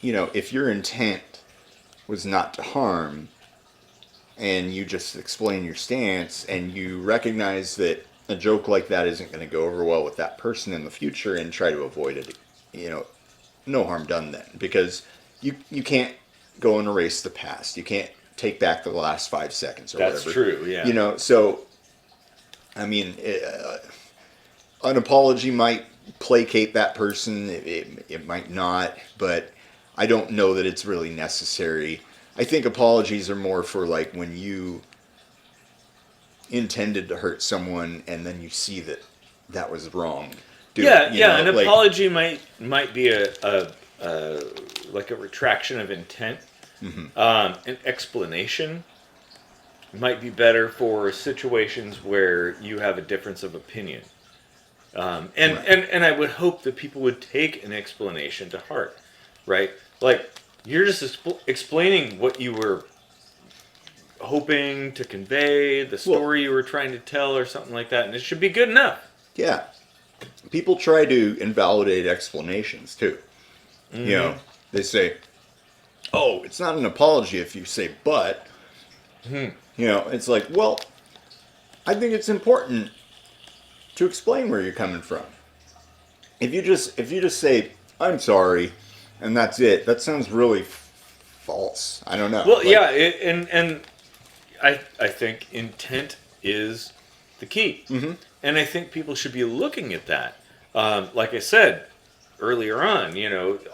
if your intent was not to harm, and you just explain your stance, and you recognize that a joke like that isn't going to go over well with that person in the future, and try to avoid it, no harm done then, because you can't go and erase the past. You can't take back the last 5 seconds or That's whatever. true, yeah. So I mean, an apology might placate that person. It might not, but I don't know that it's really necessary. I think apologies are more for like when you intended to hurt someone and then you see that that was wrong. Yeah. An Like, apology might be a like a retraction of intent. An explanation might be better for situations where you have a difference of opinion. And I would hope that people would take an explanation to heart, right? Like, you're just explaining what you were hoping to convey, the story you were trying to tell, or something like that, and it should be good enough. yeah, people try to invalidate explanations too. They say, "Oh, it's not an apology if you say but." It's like, well, I think it's important to explain where you're coming from. If you just say I'm sorry, and that's it, that sounds really false. I don't know. Well, yeah, and I think intent is the key, and I think people should be looking at that. Like I said earlier on,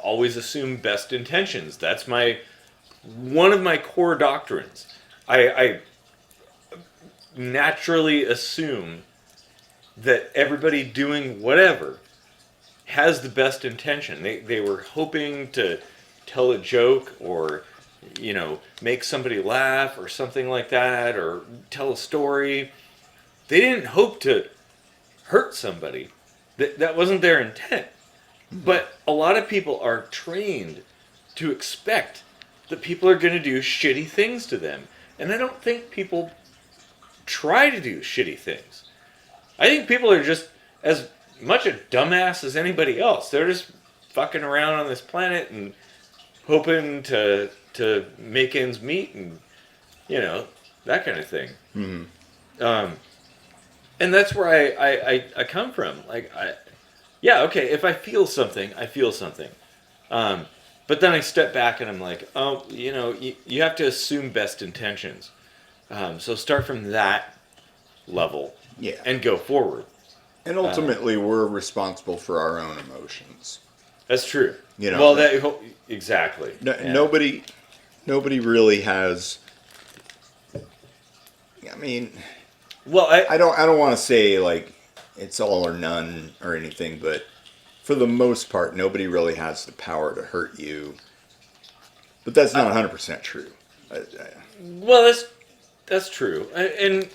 always assume best intentions. That's one of my core doctrines. I naturally assume that everybody doing whatever has the best intention. They were hoping to tell a joke or, make somebody laugh or something like that, or tell a story. They didn't hope to hurt somebody. That wasn't their intent. But a lot of people are trained to expect that people are going to do shitty things to them. And I don't think people try to do shitty things. I think people are just as much a dumbass as anybody else. They're just fucking around on this planet and hoping to make ends meet and, that kind of thing. And that's where I come from. Like, if I feel something, I feel something. But then I step back and I'm like, oh, you have to assume best intentions. So start from that level, and go forward. And ultimately, we're responsible for our own emotions. That's true. Well, exactly. Nobody really has. I mean, well, I don't want to say like it's all or none or anything, but for the most part, nobody really has the power to hurt you. But that's not 100% true. Well, that's true, and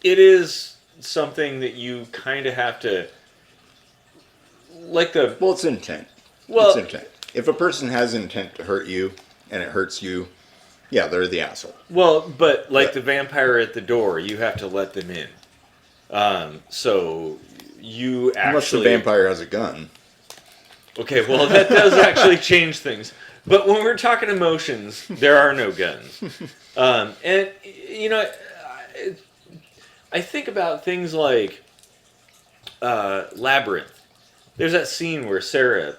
it is something that you kind of have to, it's intent. Well, it's intent. If a person has intent to hurt you and it hurts you, yeah, they're the asshole. Well, but the vampire at the door, you have to let them in. So you actually, unless the vampire has a gun. Okay, well, that does actually change things. But when we're talking emotions, there are no guns. And, I think about things like Labyrinth. There's that scene where Sarah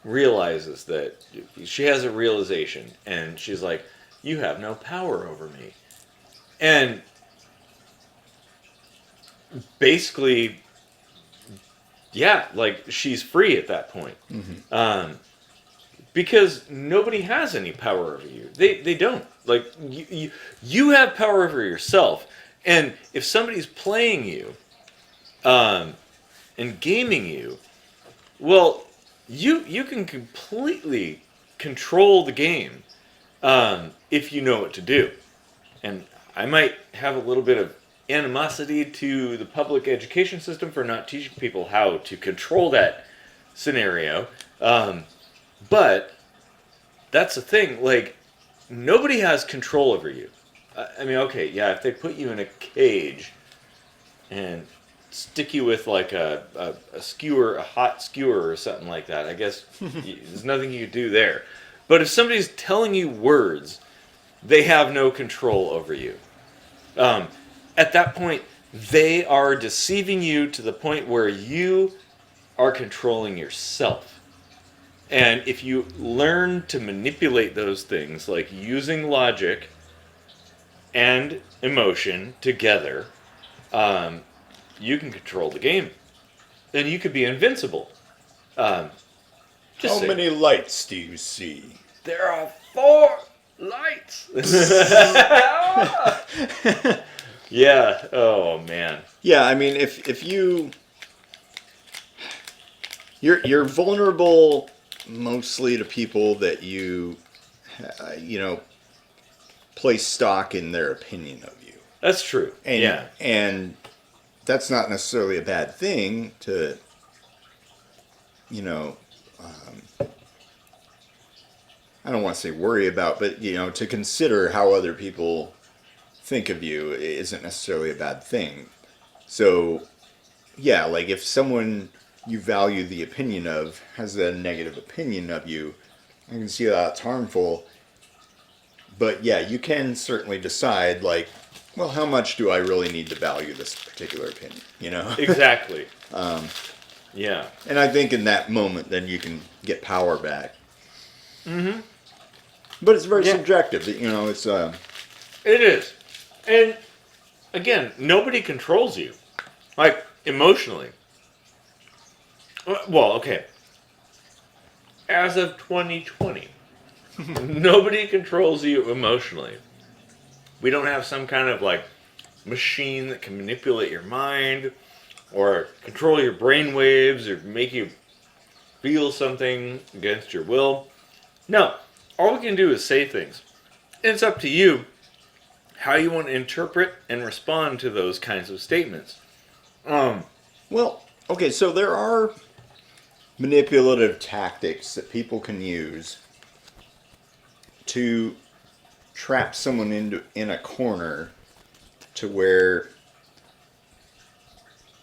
realizes that she has a realization, and she's like, you have no power over me. And basically, she's free at that point. Because nobody has any power over you. They don't. Like, you have power over yourself. And if somebody's playing you and gaming you, well, you can completely control the game if you know what to do. And I might have a little bit of animosity to the public education system for not teaching people how to control that scenario. But that's the thing. Like, nobody has control over you. I mean, okay, yeah, if they put you in a cage and stick you with like a skewer, a hot skewer or something like that, I guess there's nothing you can do there. But if somebody's telling you words, they have no control over you. At that point, they are deceiving you to the point where you are controlling yourself. And if you learn to manipulate those things, like using logic and emotion together, you can control the game. And you could be invincible. How Saying. many lights do you see? There are 4 lights. Yeah. Oh man. Yeah, I mean, if you're vulnerable mostly to people that you place stock in their opinion of you. That's true. And, yeah. And that's not necessarily a bad thing to, I don't want to say worry about, but, to consider how other people think of you isn't necessarily a bad thing. So, yeah, like if someone you value the opinion of has a negative opinion of you, I can see that it's harmful. But yeah, you can certainly decide, like, well, how much do I really need to value this particular opinion, Exactly. Yeah. And I think in that moment, then you can get power back. Mm-hmm. But it's very subjective, it's... It is. And, again, nobody controls you. Like, emotionally. Well, okay. As of 2020, nobody controls you emotionally. We don't have some kind of, like, machine that can manipulate your mind or control your brain waves or make you feel something against your will. No. All we can do is say things. And it's up to you how you want to interpret and respond to those kinds of statements. Well, okay, so there are manipulative tactics that people can use to trap someone in a corner to where,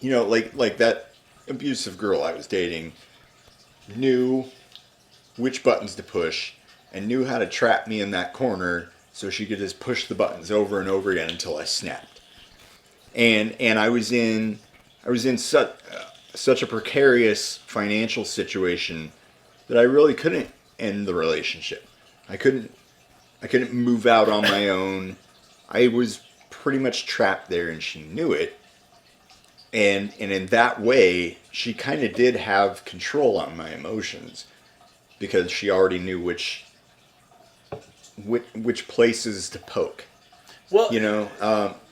like that abusive girl I was dating knew which buttons to push and knew how to trap me in that corner so she could just push the buttons over and over again until I snapped. And I was in such a precarious financial situation that I really couldn't end the relationship. I couldn't move out on my own. I was pretty much trapped there, and she knew it. And in that way, she kind of did have control on my emotions because she already knew which places to poke. Well,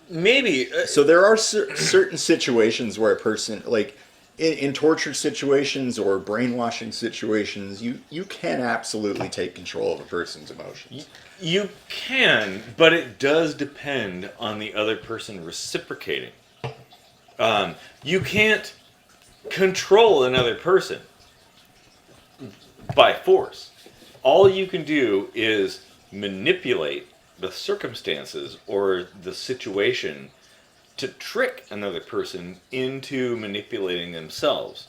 maybe. So there are certain situations where a person, like in torture situations or brainwashing situations, you can absolutely take control of a person's emotions. You can, but it does depend on the other person reciprocating. You can't control another person by force. All you can do is manipulate the circumstances or the situation to trick another person into manipulating themselves.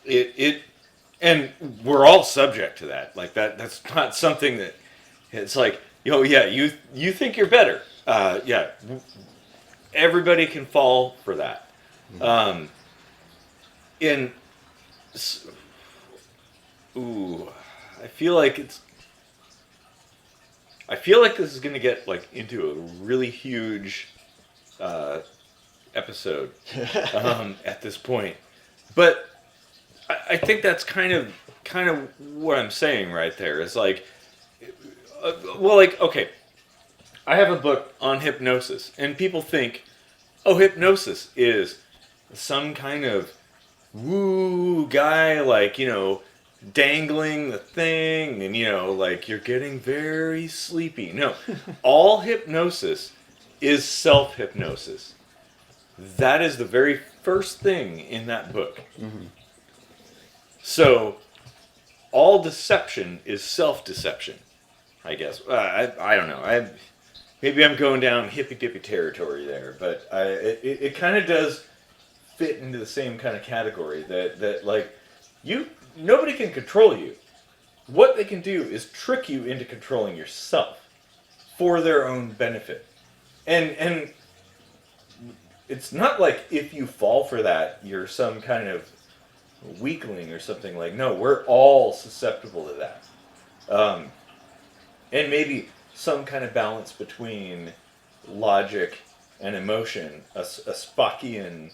And we're all subject to that. Like that's not something that it's like, you think you're better. Everybody can fall for that. I feel like this is going to get like into a really huge episode at this point. But I think that's kind of what I'm saying right there. Is like, okay, I have a book on hypnosis, and people think, oh, hypnosis is some kind of woo guy, like, dangling the thing, and, like, you're getting very sleepy. No, all hypnosis is self-hypnosis. That is the very first thing in that book. Mm-hmm. So, all deception is self-deception, I guess. I don't know. Maybe I'm going down hippy-dippy territory there, but it kind of does fit into the same kind of category that like, nobody can control you. what they can do is trick you into controlling yourself for their own benefit. And it's not like if you fall for that, you're some kind of weakling or something. Like, no, we're all susceptible to that. And maybe some kind of balance between logic and emotion, a Spockian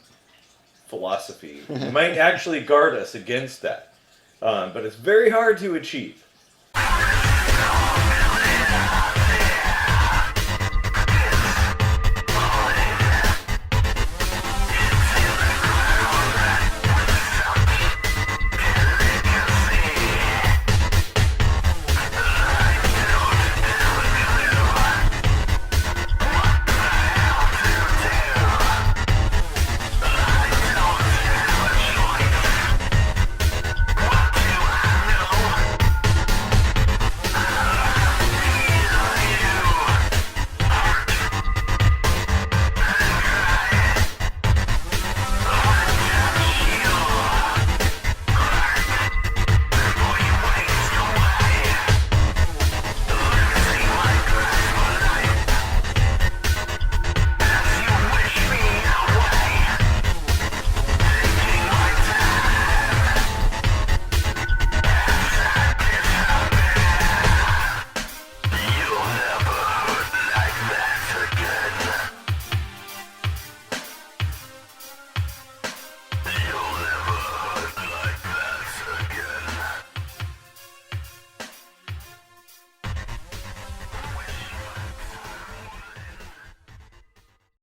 philosophy, might actually guard us against that. But it's very hard to achieve.